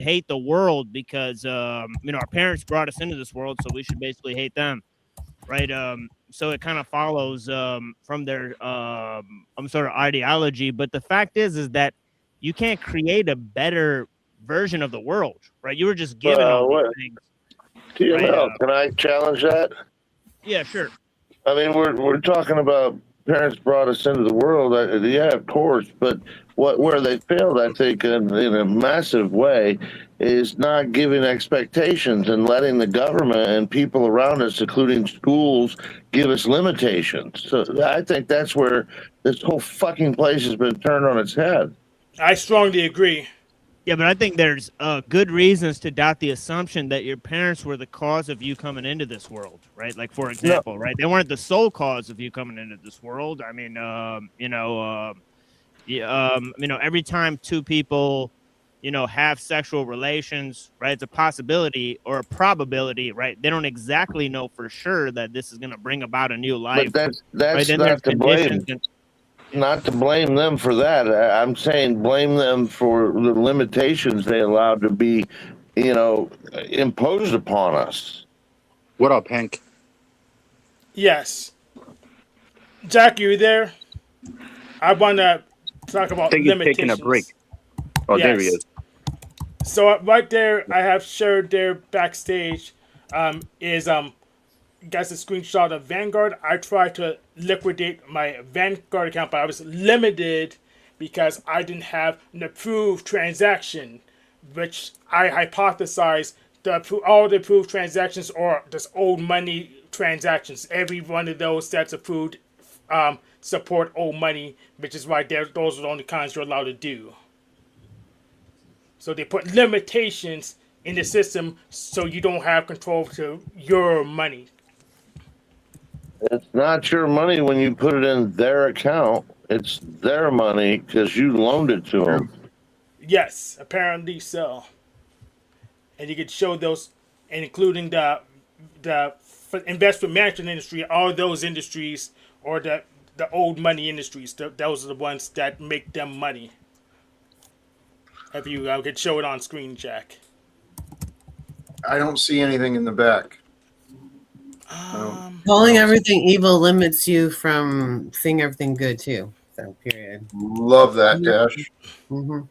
hate the world because our parents brought us into this world, so we should basically hate them, right? So it kind of follows from their sort of ideology. But the fact is that you can't create a better version of the world, right? You were just given all these What things, right? TML? Can I challenge that? Yeah, sure. I mean, we're talking about parents brought us into the world. Yeah, of course, but where they failed, I think, in a massive way, is not giving expectations and letting the government and people around us, including schools, give us limitations. So I think that's where this whole fucking place has been turned on its head. I strongly agree. Yeah, but I think there's good reasons to doubt the assumption that your parents were the cause of you coming into this world, right? Like, for example, right? They weren't the sole cause of you coming into this world. I mean, every time two people, have sexual relations, right? It's a possibility or a probability, right? They don't exactly know for sure that this is going to bring about a new life. But that's right? Then not there's to blame. conditions Not to blame them for that. I'm saying blame them for the limitations they allowed to be, imposed upon us. What up, Hank? Yes. Jack, you there? I want to talk about I think he's taking a limitations. break. Oh, there he is. So right there, I have shared there backstage is that's a screenshot of Vanguard. I tried to liquidate my Vanguard account, but I was limited because I didn't have an approved transaction, which I hypothesized all the approved transactions are just old money transactions. Every one of those that's approved support old money, which is why those are the only kinds you're allowed to do. So they put limitations in the system so you don't have control to your money. It's not your money when you put it in their account. It's their money because you loaned it to them. Yes, apparently so. And you could show those, including the investment management industry, all those industries, or the old money industries. Those are the ones that make them money. If you could show it on screen, Jack. I don't see anything in the back. Calling everything evil limits you from seeing everything good too. So, period. Love that, Dash. Mm-hmm.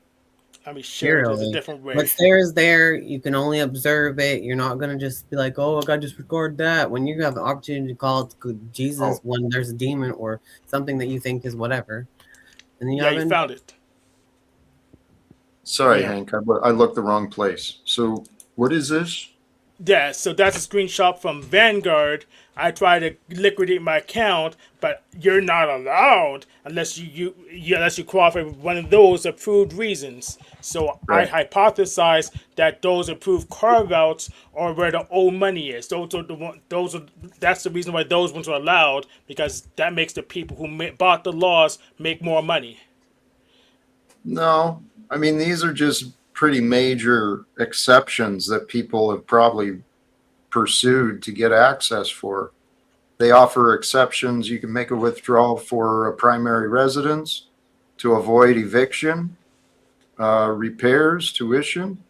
I mean, share it a different way. What's there is there. You can only observe it. You're not going to just be like, oh, I got to disregard that. When you have the opportunity to call it Jesus when there's a demon or something that you think is whatever. And you found it. Sorry, Hank. I looked the wrong place. So what is this? Yeah, so that's a screenshot from Vanguard. I tried to liquidate my account, but you're not allowed unless you qualify with one of those approved reasons. So right. I hypothesized that those approved carve-outs are where the old money is. That's the reason why those ones are allowed, because that makes the people who bought the laws make more money. No, I mean, these are just pretty major exceptions that people have probably pursued to get access for. They offer exceptions. You can make a withdrawal for a primary residence, to avoid eviction, repairs, tuition.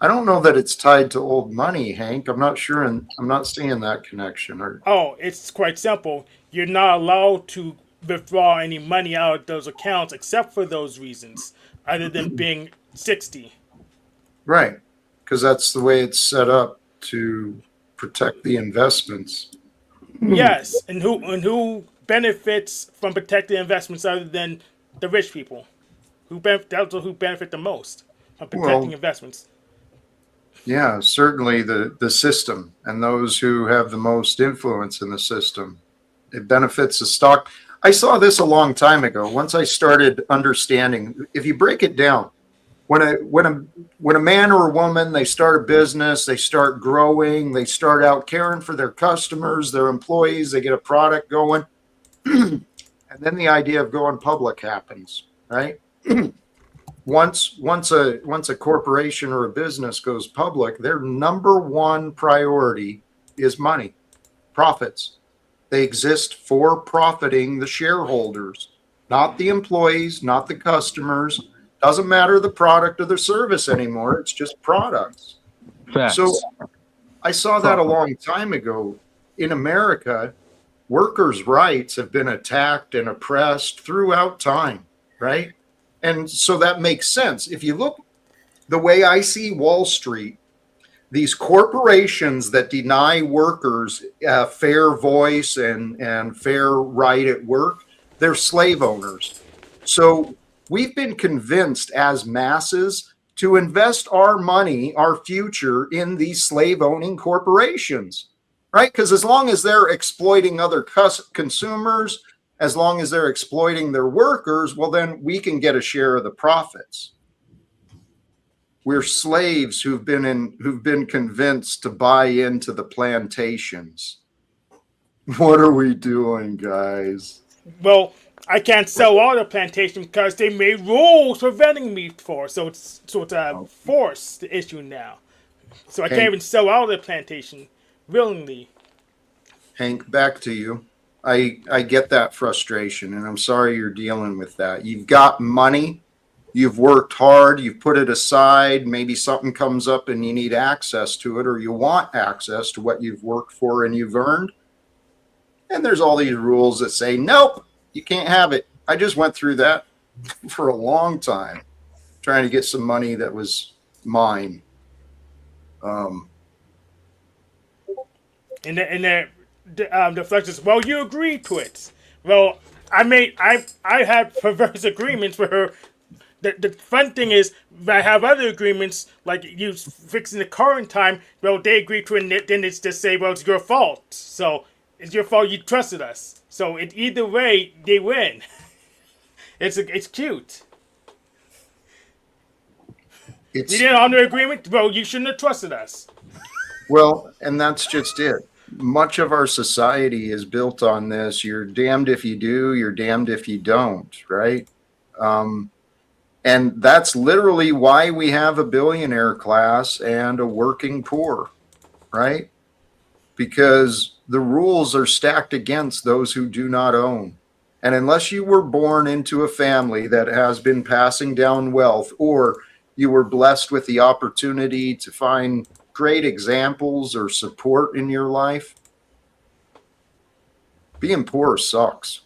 I don't know that it's tied to old money, Hank. I'm not sure, and I'm not seeing that connection. Oh, it's quite simple. You're not allowed to withdraw any money out of those accounts except for those reasons, other than being 60. Right, because that's the way it's set up to protect the investments. Yes, and who benefits from protecting investments other than the rich people? Who benefit the most from protecting investments? Yeah, certainly the system and those who have the most influence in the system. It benefits the stock. I saw this a long time ago. Once I started understanding, if you break it down, when a man or a woman, they start a business, they start growing, they start out caring for their customers, their employees, they get a product going, and then the idea of going public happens, right? Once a corporation or a business goes public, their number one priority is money, profits. They exist for profiting the shareholders, not the employees, not the customers, Doesn't matter the product or the service anymore. It's just products. Facts. So I saw that a long time ago. In America, workers' rights have been attacked and oppressed throughout time, right? And so that makes sense. If you look the way I see Wall Street, these corporations that deny workers a fair voice and fair right at work, they're slave owners. So we've been convinced as masses to invest our money, our future, in these slave owning corporations, right? Because as long as they're exploiting other consumers, as long as they're exploiting their workers, well, then we can get a share of the profits. We're slaves who've been convinced to buy into the plantations. What are we doing, guys? Well, I can't sell all the plantation because they made rules preventing me for. So it's a forced issue now. So I can't even sell out the plantation willingly. Hank, back to you. I get that frustration, and I'm sorry you're dealing with that. You've got money. You've worked hard, you've put it aside, maybe something comes up and you need access to it, or you want access to what you've worked for and you've earned. And there's all these rules that say, nope, you can't have it. I just went through that for a long time, trying to get some money that was mine. And the flex is, well, you agreed to it. Well, I had perverse agreements with her. The fun thing is, I have other agreements, like you fixing the car in time. Well, they agree to it, then it's just say, well, it's your fault. So it's your fault you trusted us. So either way, they win. It's cute. You didn't honor agreement? Well, you shouldn't have trusted us. Well, and that's just it. Much of our society is built on this. You're damned if you do, you're damned if you don't, right? And that's literally why we have a billionaire class and a working poor, right? Because the rules are stacked against those who do not own. And unless you were born into a family that has been passing down wealth, or you were blessed with the opportunity to find great examples or support in your life, being poor sucks.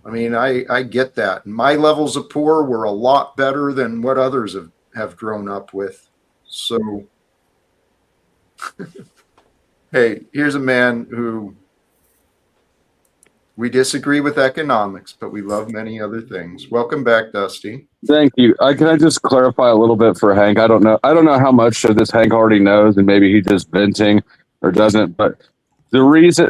I mean, I get that. My levels of poor were a lot better than what others have grown up with. So, hey, here's a man who we disagree with economics, but we love many other things. Welcome back, Dusty. Thank you. Can I just clarify a little bit for Hank? I don't know how much of this Hank already knows, and maybe he's just venting or doesn't, but the reason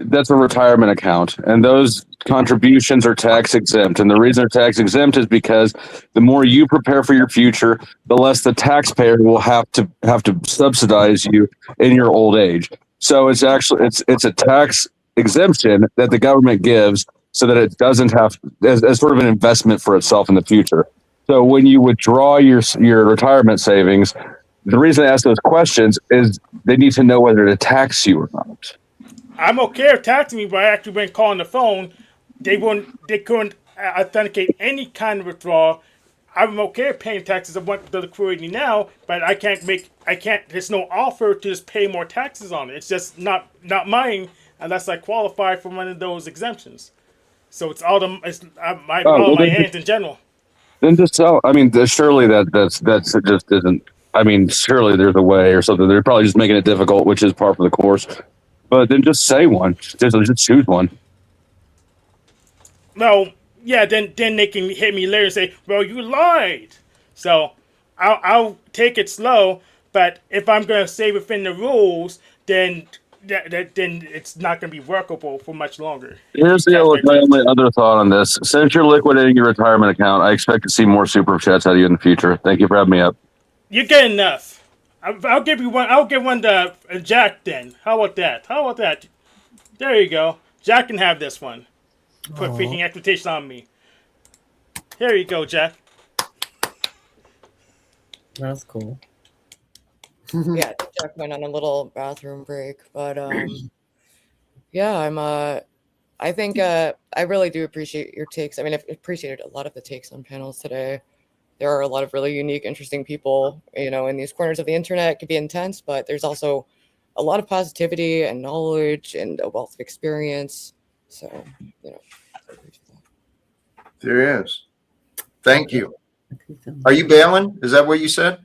that's a retirement account, and those contributions are tax exempt. And the reason they're tax exempt is because the more you prepare for your future, the less the taxpayer will have to subsidize you in your old age. So it's actually it's a tax exemption that the government gives so that it doesn't have as sort of an investment for itself in the future. So when you withdraw your retirement savings, the reason I ask those questions is they need to know whether to tax you or not. I'm okay if taxing me, but I actually been calling the phone. They couldn't authenticate any kind of withdrawal. I'm okay with paying taxes. I want the liquidity now, but I can't. There's no offer to just pay more taxes on it. It's just not mine unless I qualify for one of those exemptions. So it's all my hands in general. Then just sell. I mean, surely that's just isn't. I mean, surely there's a way or something. They're probably just making it difficult, which is par for the course. But then just say one. Just choose one. Well, yeah. Then they can hit me later and say, "Well, you lied." So I'll take it slow. But if I'm going to stay within the rules, then it's not going to be workable for much longer. Here's my only other thought on this. Since you're liquidating your retirement account, I expect to see more super chats out of you in the future. Thank you for having me up. You get enough. I'll give you one. I'll give one to Jack then. How about that? There you go. Jack can have this one. Put freaking expectation on me. Here you go, Jack. That's cool. Yeah, Jack went on a little bathroom break, but yeah, I think I really do appreciate your takes. I mean, I've appreciated a lot of the takes on panels today. there are a lot of really unique, interesting people, in these corners of the internet. It can be intense, but there's also a lot of positivity and knowledge and a wealth of experience. So, There is. Thank you. Are you bailing? Is that what you said?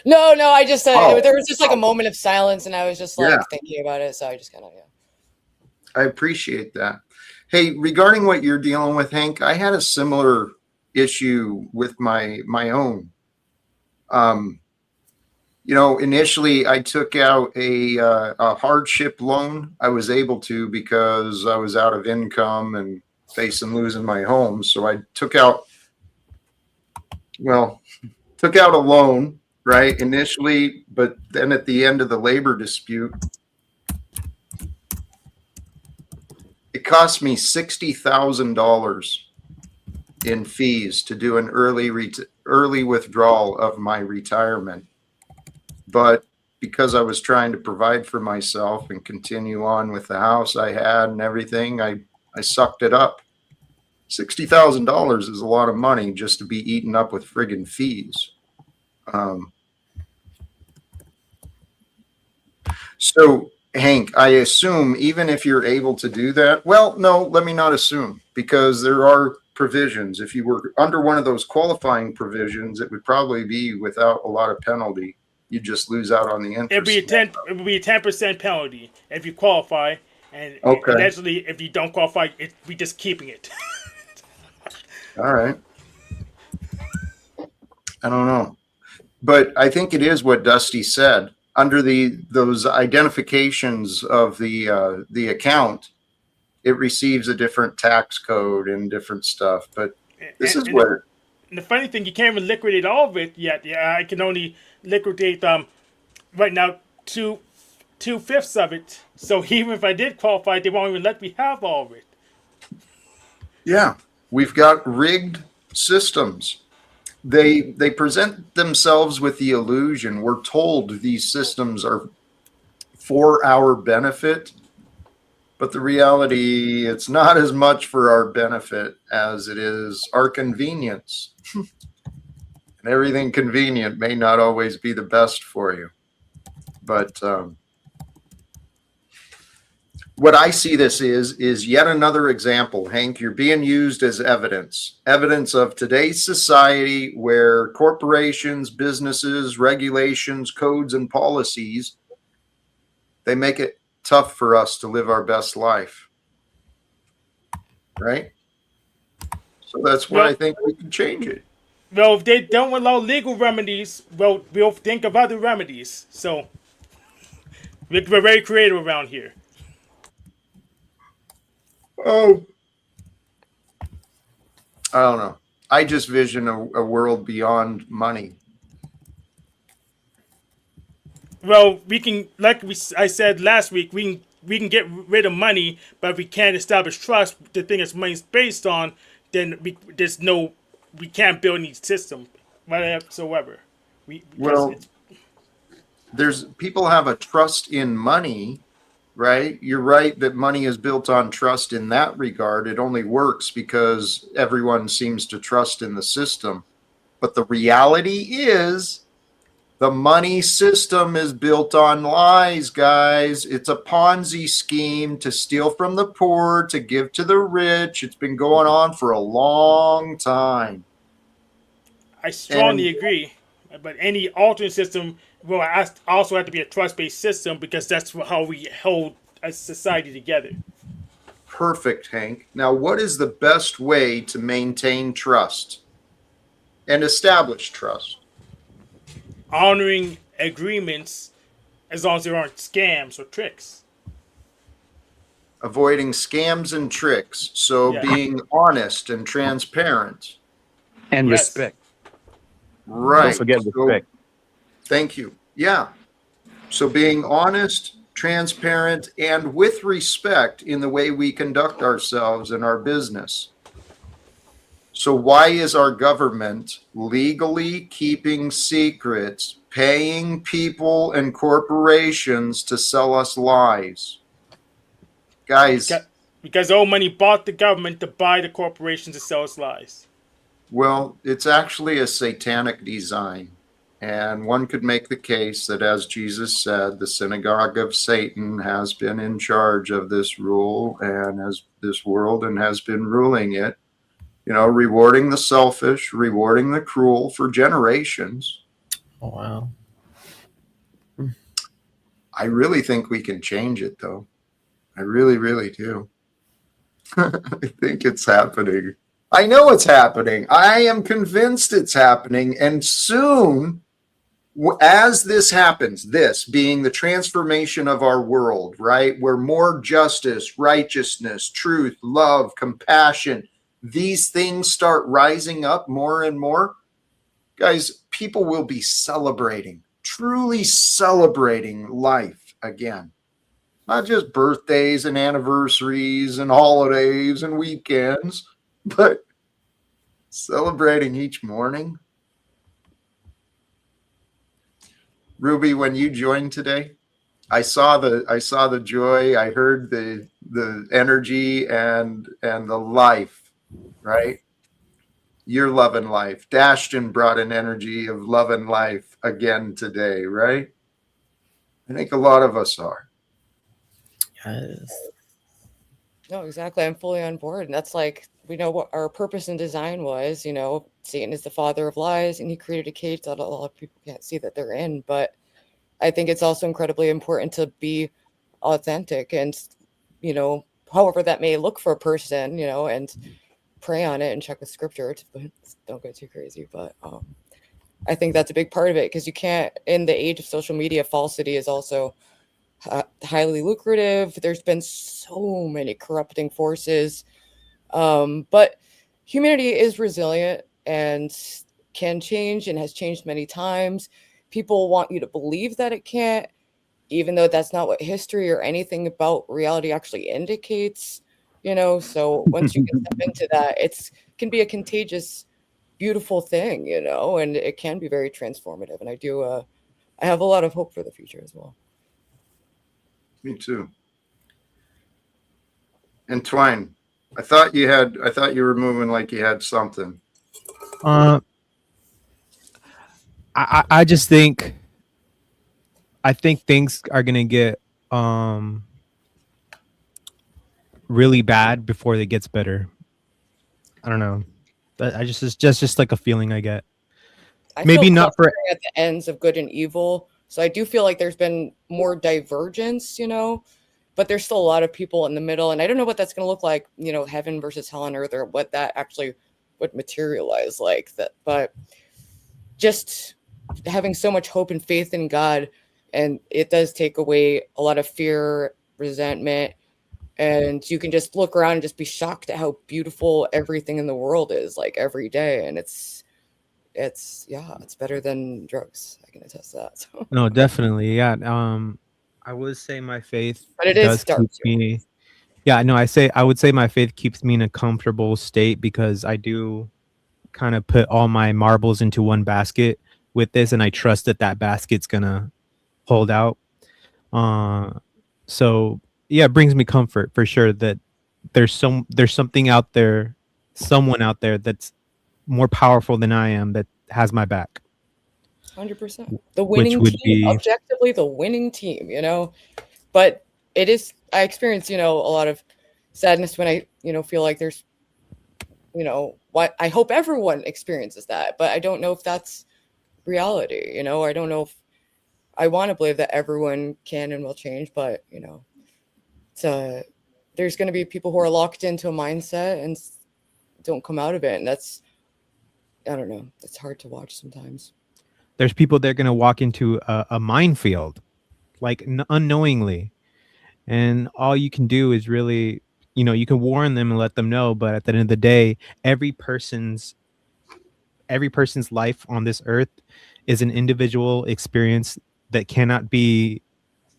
No, I just there was just like a moment of silence, and I was just like thinking about it. So I just kind of I appreciate that. Hey, regarding what you're dealing with, Hank, I had a similar issue with my own. Initially I took out a hardship loan. I was able to because I was out of income and facing losing my home. So I took out a loan, right, initially, but then at the end of the labor dispute, it cost me $60,000 in fees to do an early withdrawal of my retirement. But because I was trying to provide for myself and continue on with the house I had and everything, I sucked it up. $60,000 is a lot of money just to be eaten up with friggin' fees. So, Hank, I assume even if you're able to do that, well, no, let me not assume, because there are provisions. If you were under one of those qualifying provisions, it would probably be without a lot of penalty. You just lose out on the interest. It would be a 10% penalty if you qualify, and eventually, if you don't qualify, we just keeping it. All right. I don't know, but I think it is what Dusty said. Under those identifications of the account, it receives a different tax code and different stuff. But this is where. And the funny thing, you can't even liquidate all of it yet. Yeah, I can only liquidate right now 2/5 of it. So even if I did qualify, they won't even let me have all of it. Yeah, we've got rigged systems. They present themselves with the illusion. We're told these systems are for our benefit, but the reality, it's not as much for our benefit as it is our convenience. And everything convenient may not always be the best for you. But what I see this is yet another example. Hank, you're being used as evidence of today's society where corporations, businesses, regulations, codes, and policies, they make it tough for us to live our best life. Right? So that's why I think we can change it. Well, if they don't allow legal remedies, well, we'll think of other remedies. So we're very creative around here. Oh, I don't know. I just vision a world beyond money. Well, we can, I said last week, we can get rid of money, but if we can't establish trust, the thing that money's based on, then we can't build any system whatsoever. There's people have a trust in money. Right? You're right that money is built on trust in that regard. It only works because everyone seems to trust in the system. But the reality is the money system is built on lies, guys. It's a Ponzi scheme to steal from the poor, to give to the rich. It's been going on for a long time. I strongly agree. But any alternate system will also have to be a trust-based system because that's how we hold a society together. Perfect, Hank. Now, what is the best way to maintain trust and establish trust? Honoring agreements as long as there aren't scams or tricks. Avoiding scams and tricks. So being honest and transparent. And respect. Right. Don't forget respect. Thank you. Yeah. So being honest, transparent, and with respect in the way we conduct ourselves in our business. So why is our government legally keeping secrets, paying people and corporations to sell us lies? Guys. Because old money bought the government to buy the corporations to sell us lies. Well, it's actually a satanic design. And one could make the case that, as Jesus said, the synagogue of Satan has been in charge of this rule and as this world and has been ruling it, rewarding the selfish, rewarding the cruel for generations. Oh, wow. I really think we can change it, though. I really, really do. I think it's happening. I know it's happening. I am convinced it's happening. And soon, as this happens, this being the transformation of our world, right? Where more justice, righteousness, truth, love, compassion, these things start rising up more and more, guys, people will be celebrating, truly celebrating life again. Not just birthdays and anniversaries and holidays and weekends, but celebrating each morning. Ruby, when you joined today, I saw the joy. I heard the energy and the life, right? Your love and life. Dashton brought an energy of love and life again today, right? I think a lot of us are. Yes. No, exactly. I'm fully on board. And that's like, we know what our purpose and design was. Satan is the father of lies, and he created a cage that a lot of people can't see that they're in. But I think it's also incredibly important to be authentic and, however that may look for a person, and pray on it and check the scripture. Don't get too crazy. But I think that's a big part of it, because you can't, in the age of social media, falsity is also highly lucrative. There's been so many corrupting forces, but humanity is resilient and can change and has changed many times. People want you to believe that it can't, even though that's not what history or anything about reality actually indicates. So once you can step into that, can be a contagious, beautiful thing, and it can be very transformative. And I have a lot of hope for the future as well. Me too. And Twine, I thought you were moving like you had something. I just think things are gonna get really bad before it gets better. I don't know. But it's just like a feeling I get. Maybe feel not for at the ends of good and evil. So I do feel like there's been more divergence, but there's still a lot of people in the middle. And I don't know what that's going to look like, heaven versus hell on earth, or what that actually would materialize like that. But just having so much hope and faith in God, and it does take away a lot of fear, resentment, and you can just look around and just be shocked at how beautiful everything in the world is, like, every day. And it's better than drugs. I can attest to that. So. No, definitely. Yeah. I would say my faith But it does is dark. keep me. Yeah, no, I would say my faith keeps me in a comfortable state, because I do kind of put all my marbles into one basket with this, and I trust that basket's gonna hold out. So yeah, it brings me comfort for sure that there's something out there, someone out there that's more powerful than I am, that has my back. 100%. The Which winning would team, be objectively the winning team, But it is, I experience, a lot of sadness when I, feel like there's, what I hope everyone experiences that, but I don't know if that's reality, I don't know if I want to believe that everyone can and will change, but, there's going to be people who are locked into a mindset and don't come out of it. And that's, I don't know, it's hard to watch sometimes. there's people that are gonna walk into a minefield, like unknowingly, and all you can do is really, you can warn them and let them know, but at the end of the day, every person's life on this earth is an individual experience that cannot be,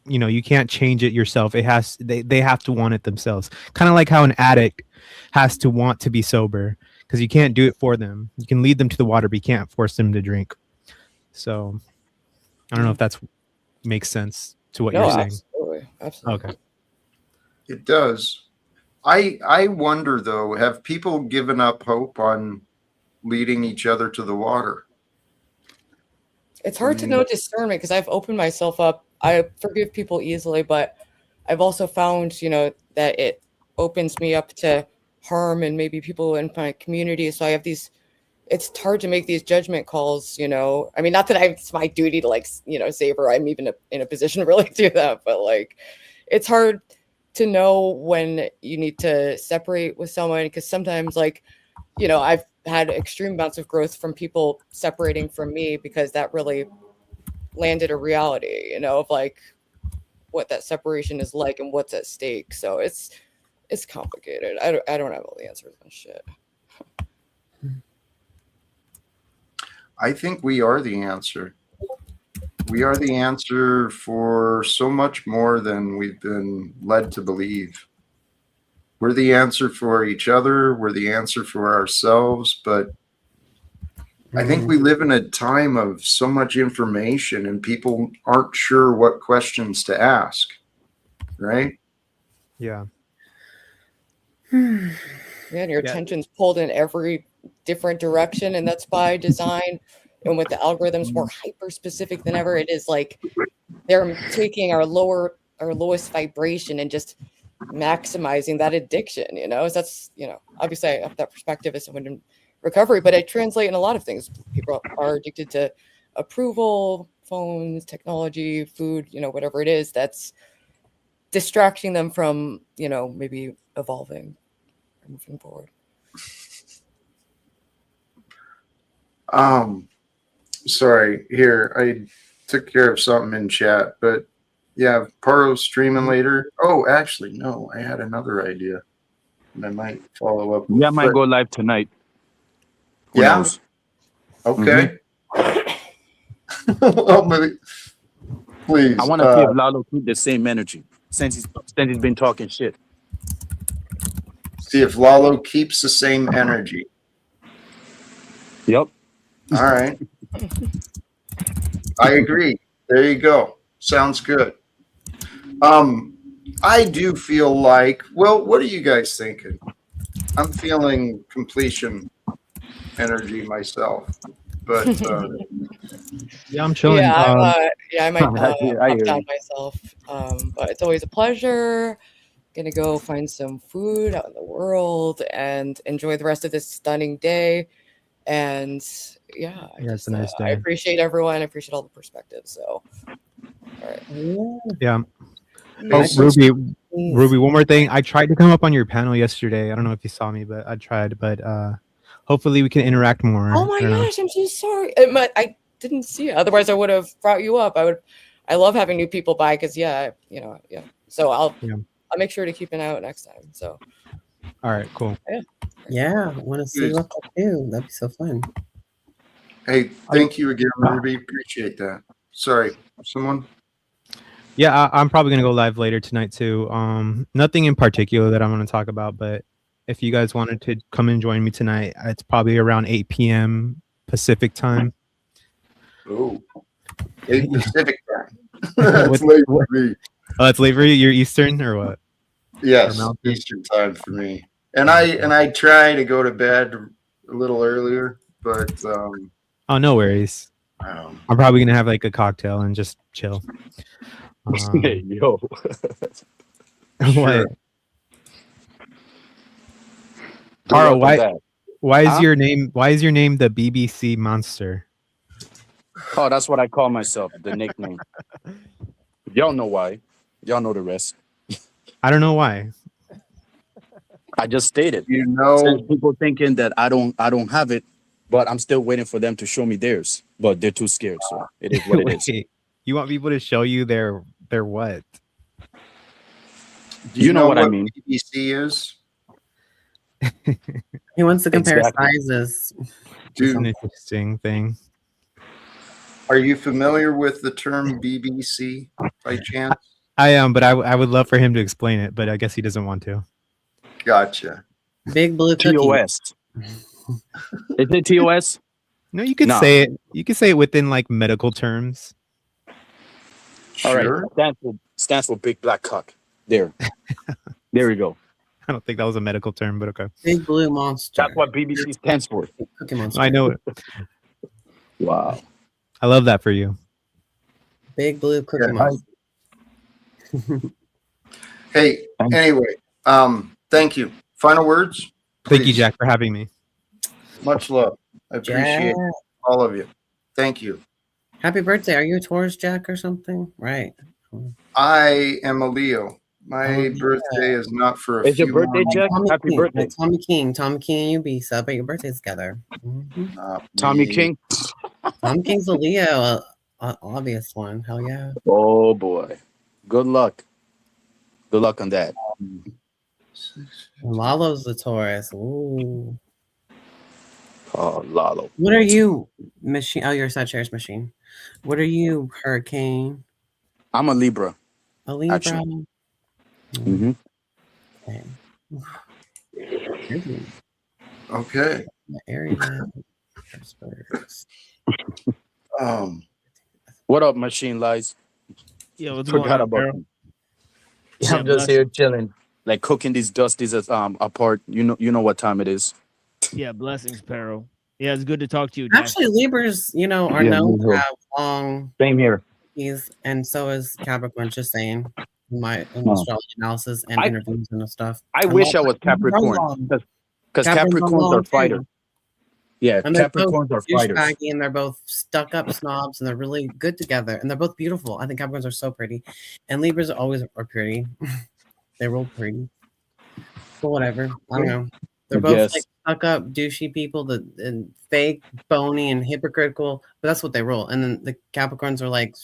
you can't change it yourself. It has, they have to want it themselves, kind of like how an addict has to want to be sober, because you can't do it for them. You can lead them to the water, but you can't force them to drink. So I don't know if that's makes sense to what you're saying. Absolutely. Okay. It does. I wonder, though, have people given up hope on leading each other to the water. It's hard to know discernment because I've opened myself up. I forgive people easily, but I've also found, that it opens me up to harm and maybe people in my community. So I have these, it's hard to make these judgment calls, I mean, not that it's my duty to save her. I'm even in a position to really do that, but it's hard to know when you need to separate with someone because sometimes I've had extreme amounts of growth from people separating from me because that really landed a reality, of what that separation is like and what's at stake. So it's complicated. I don't have all the answers on shit. I think we are the answer. We are the answer for so much more than we've been led to believe. We're the answer for each other. We're the answer for ourselves. But I think we live in a time of so much information and people aren't sure what questions to ask. Right? Yeah. Man, your attention's pulled in every different direction, and that's by design. And with the algorithms more hyper specific than ever, it is they're taking our lowest vibration and just maximizing that addiction, So that's, obviously I have that perspective as someone in recovery, but I translate in a lot of things. People are addicted to approval, phones, technology, food, whatever it is that's distracting them from, maybe evolving or moving forward. Sorry, here, I took care of something in chat, but yeah, Paro's streaming later. Oh, actually, no, I had another idea. And I might follow up. Yeah, I might go live tonight. Who Yeah? knows? Okay. Well, maybe- please. I want to see if Lalo keep the same energy since he's been talking shit. See if Lalo keeps the same energy. Yep. All right. I agree. There you go. Sounds good. I do feel like, well, what are you guys thinking? I'm feeling completion energy myself, but Yeah, I'm chilling. Yeah, I might I pop hear down you. myself. But it's always a pleasure. Gonna go find some food out in the world and enjoy the rest of this stunning day. And yeah, It's a nice I day. appreciate everyone. I appreciate all the perspectives. So, all right. Yeah. Hey, Ruby, one more thing. I tried to come up on your panel yesterday. I don't know if you saw me, but I tried. But hopefully we can interact more. Oh my gosh, I'm so sorry. I didn't see it. Otherwise, I would have brought you up. I love having new people by because yeah. So I'll make sure to keep an eye out next time. So. All right, cool. Yeah, I want to see what they do. That'd be so fun. Hey, thank you again, Ruby. Appreciate that. Sorry, someone? Yeah, I'm probably gonna go live later tonight too. Nothing in particular that I'm gonna talk about, but if you guys wanted to come and join me tonight, it's probably around 8 p.m. Pacific time. Oh, 8 Pacific time. That's late for me. Oh, it's late for you? You're Eastern or what? Yes, Eastern time for me. And I try to go to bed a little earlier, but oh, no worries. I'm probably gonna have like a cocktail and just chill. Hey, yo. What? Carl, why is your name the BBC Monster? Oh, that's what I call myself, the nickname. Y'all know why. Y'all know the rest. I don't know why. I just stated. Since people thinking that I don't have it, but I'm still waiting for them to show me theirs. But they're too scared, so it is what it is. You want people to show you their what? Do you know what I mean? BBC is? He wants to compare sizes. It's an interesting thing. Are you familiar with the term BBC by chance? I am, but I would love for him to explain it, but I guess he doesn't want to. Gotcha. Big blue cookie. TOS. Is it TOS? No, you could say it. You could say it within like medical terms. All right. Stands for big black cock. There we go. I don't think that was a medical term, but okay. Big blue monster. That's what BBC stands for. Cookie monster. I know it. Wow. I love that for you. Big blue cookie Yeah, monster. Hey, anyway, thank you. Final words? Thank you, Please. Jack, for having me. Much love. I appreciate Jack. all of you. Thank you. Happy birthday. Are you a Taurus, Jack, or something? Right. I am a Leo. My Oh, yeah. birthday is not for a It's your few birthday, more Jack? Tommy Happy King. birthday. Like Tommy King and you be celebrate your birthdays together. Mhm. Not Tommy me. King. Tommy King's a Leo, obvious one. Hell yeah. Oh boy. Good luck. Good luck on that. Lalo's the Taurus. Ooh. Oh, Lalo. What are you, machine? Oh, you're a Sagittarius machine. What are you, Hurricane? I'm a Libra. A Libra. Actually. Mm-hmm. Okay. Aries. Okay. Aries. Spurs. What up, Machine Lies? Yeah, what's going Forgot on, about Carol? them. Yeah, I'm just bless- here chilling, like cooking these dusties apart. You know what time it is. Yeah, blessings, Peril. Yeah, it's good to talk to you, Jack. Actually, Libras, are Yeah, known me to too. have long Same here. keys, and so is Capricorn. Just saying, in my Oh. astrology analysis and I- interviews and stuff. I wish I was Capricorn because Capricorns are fighters. Yeah, And they're both Capricorns are fighters. douchebaggy, and they're both stuck-up snobs, and they're really good together, and they're both beautiful. I think Capricorns are so pretty, and Libras are pretty. They're real pretty. But whatever, I don't know. They're both Yes. like stuck-up, douchey people and fake, bony, and hypocritical. But that's what they roll. And then the Capricorns are like,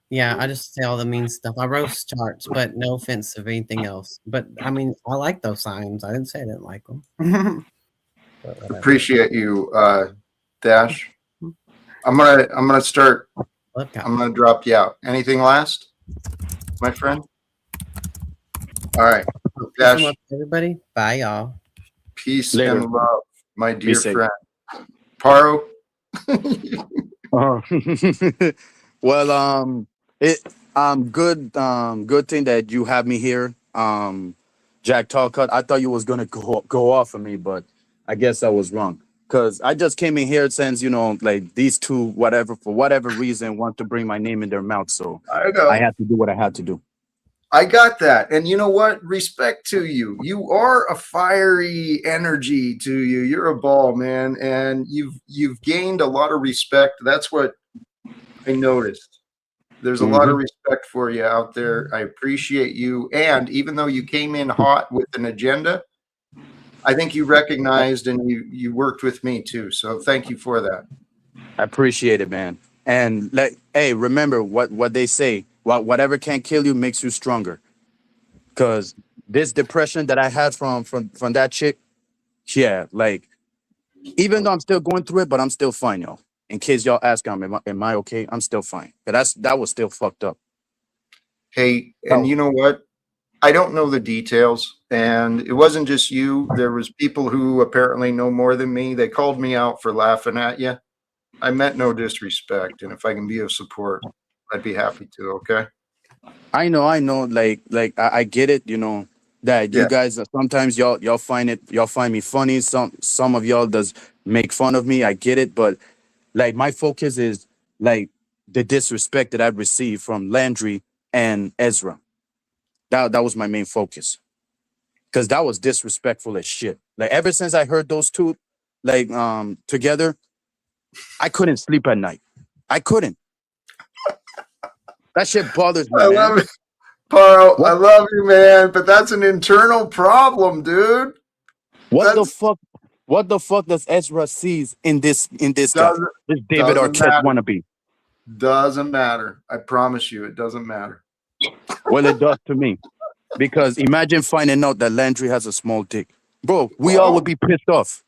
yeah, I just say all the mean stuff. I roast charts, but no offense of anything else. But I mean, I like those signs. I didn't say I didn't like them. Appreciate you, Dash. I'm gonna start. I'm gonna drop you out. Anything last, my friend? All right, Peace Dash. and love to everybody. Bye, y'all. Peace Later. and love, my dear safe. friend. Paro. Well, good thing that you have me here. Jack Talcott. I thought you was gonna go off of me, but I guess I was wrong. Cause I just came in here since like these two, for whatever reason, want to bring my name in their mouth. So I know. I had to do what I had to do. I got that. And you know what? Respect to you. You are a fiery energy to you. You're a ball, man. And you've gained a lot of respect. That's what I noticed. There's a lot of respect for you out there. I appreciate you. And even though you came in hot with an agenda, I think you recognized and you worked with me too. So thank you for that. I appreciate it, man. And hey, remember what they say. Whatever can kill you makes you stronger. Cause this depression that I had from that chick, yeah, like even though I'm still going through it, but I'm still fine, y'all. In case y'all ask, am I okay? I'm still fine. But that was still fucked up. Hey, and you know what? I don't know the details, and it wasn't just you. There was people who apparently know more than me. They called me out for laughing at you. I meant no disrespect, and if I can be of support, I'd be happy to. Okay. I know. Like I get it. That you guys sometimes y'all find me funny. Some of y'all does make fun of me. I get it, but like my focus is like the disrespect that I've received from Landry and Ezra. That was my main focus, because that was disrespectful as shit. Like ever since I heard those two like together, I couldn't sleep at night. I couldn't. That shit bothers me. I love it, Paro. I love you, man. But that's an internal problem, dude. What the fuck does Ezra sees in this guy? This David Arquette wannabe. Doesn't matter. I promise you, it doesn't matter. Well, it does to me. Because imagine finding out that Landry has a small dick. Bro, we all would be pissed off.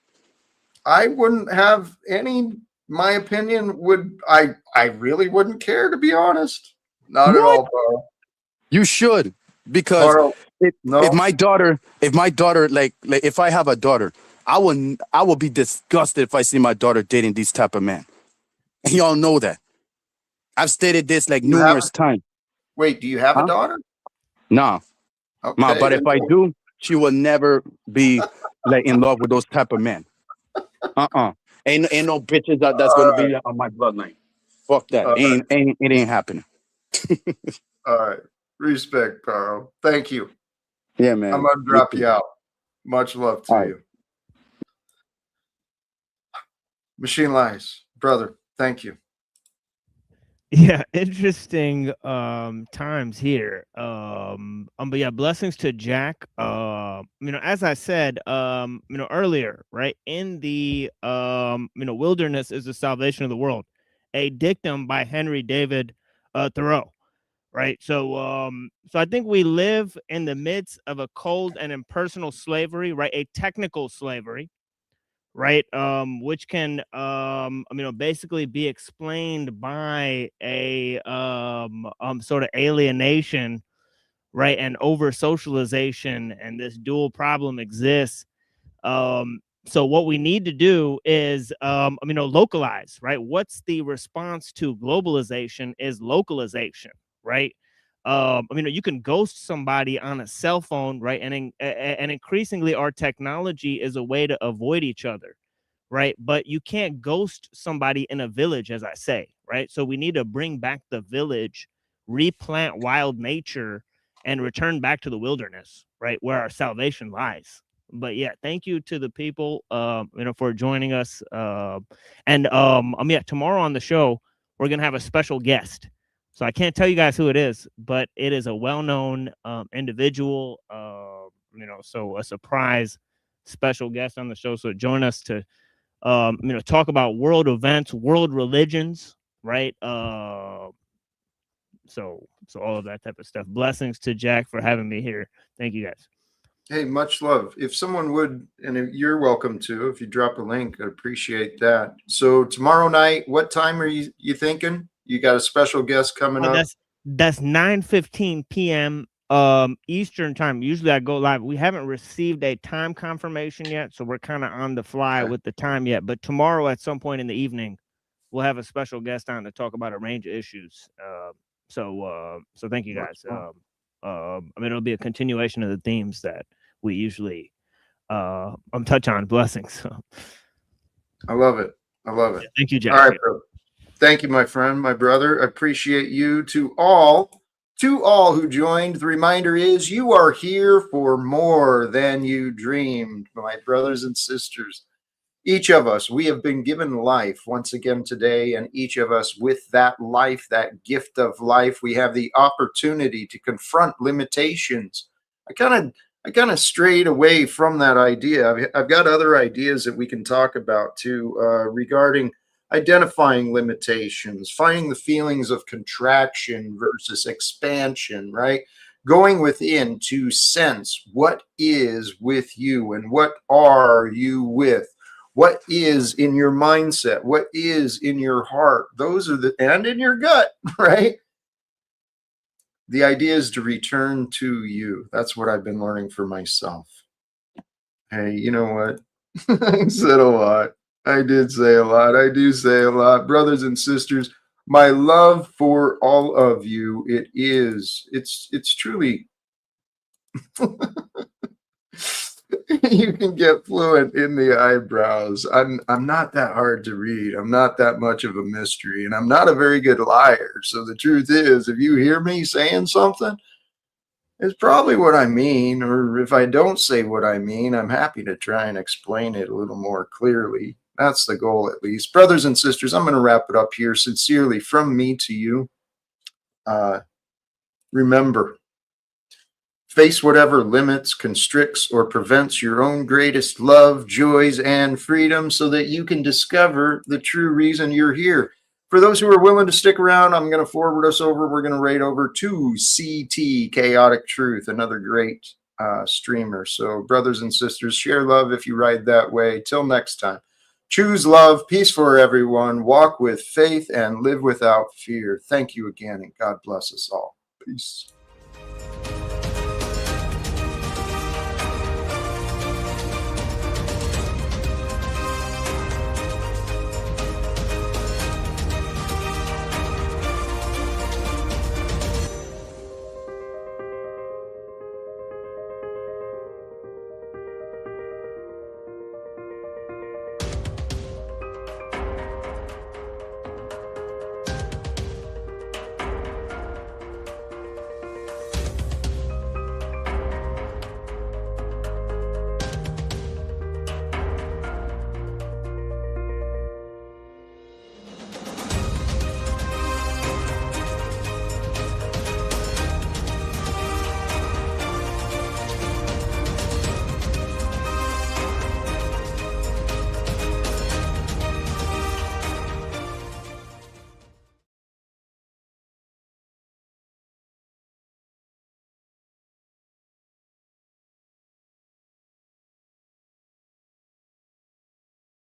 I wouldn't have any, my opinion I really wouldn't care, to be honest. Not at all, bro. You should. Because if my daughter, like if I have a daughter, I will be disgusted if I see my daughter dating these type of men. And y'all know that. I've stated this like numerous times. Wait, do you have a daughter? Nah. Okay. But if I do, she will never be like in love with those type of men. Ain't no bitches that's All gonna right. be on my bloodline. Fuck that. All right. It ain't happening. All right. Respect, Carl. Thank you. Yeah, I'm man. gonna drop you out. Much love to All right. you. Machine Lies, brother. Thank you. Yeah, interesting times here. But yeah, blessings to Jack. As I said earlier, right? In the wilderness is the salvation of the world. A dictum by Henry David Thoreau. Right. So I think we live in the midst of a cold and impersonal slavery, right? A technical slavery, right? Which can basically be explained by a sort of alienation, right? And over socialization, and this dual problem exists. So what we need to do is localize, right? What's the response to globalization is localization, right? You can ghost somebody on a cell phone, right? And increasingly our technology is a way to avoid each other, right? But you can't ghost somebody in a village, as I say, right? So we need to bring back the village, replant wild nature, and return back to the wilderness, right? Where our salvation lies. But yeah, thank you to the people, for joining us. Tomorrow on the show, we're going to have a special guest. So I can't tell you guys who it is, but it is a well-known individual, so a surprise special guest on the show. So join us to talk about world events, world religions, right? So all of that type of stuff. Blessings to Jack for having me here. Thank you guys. Hey, much love. If someone would, and you're welcome to, if you drop a link, I'd appreciate that. So tomorrow night, what time are you thinking? You got a special guest coming up? That's 9:15 p.m. Eastern time. Usually I go live. We haven't received a time confirmation yet, so we're kind of on the fly with the time yet. But tomorrow at some point in the evening, we'll have a special guest on to talk about a range of issues. So thank you guys. It'll be a continuation of the themes that we usually touch on. Blessings. I love it. I love it. Thank you, Jack. All right, bro. Thank you, my friend, my brother. I appreciate you. To all who joined, the reminder is you are here for more than you dreamed, my brothers and sisters. Each of us, we have been given life once again today, and each of us with that life, that gift of life, we have the opportunity to confront limitations. I kind of strayed away from that idea. I've got other ideas that we can talk about too, regarding identifying limitations, finding the feelings of contraction versus expansion, right? Going within to sense what is with you and what are you with. What is in your mindset? What is in your heart? Those are and in your gut, right? The idea is to return to you. That's what I've been learning for myself. Hey, you know what? I said a lot. I did say a lot. I do say a lot. Brothers and sisters, my love for all of you, it's truly you can get fluent in the eyebrows. I'm not that hard to read. I'm not that much of a mystery, and I'm not a very good liar. So the truth is, if you hear me saying something, it's probably what I mean, or if I don't say what I mean, I'm happy to try and explain it a little more clearly. That's the goal, at least. Brothers and sisters, I'm going to wrap it up here. Sincerely, from me to you, remember, face whatever limits, constricts, or prevents your own greatest love, joys, and freedom so that you can discover the true reason you're here. For those who are willing to stick around, I'm going to forward us over. We're going to raid over to CT Chaotic Truth, another great streamer. So, brothers and sisters, share love if you ride that way. Till next time, choose love, peace for everyone, walk with faith, and live without fear. Thank you again, and God bless us all. Peace.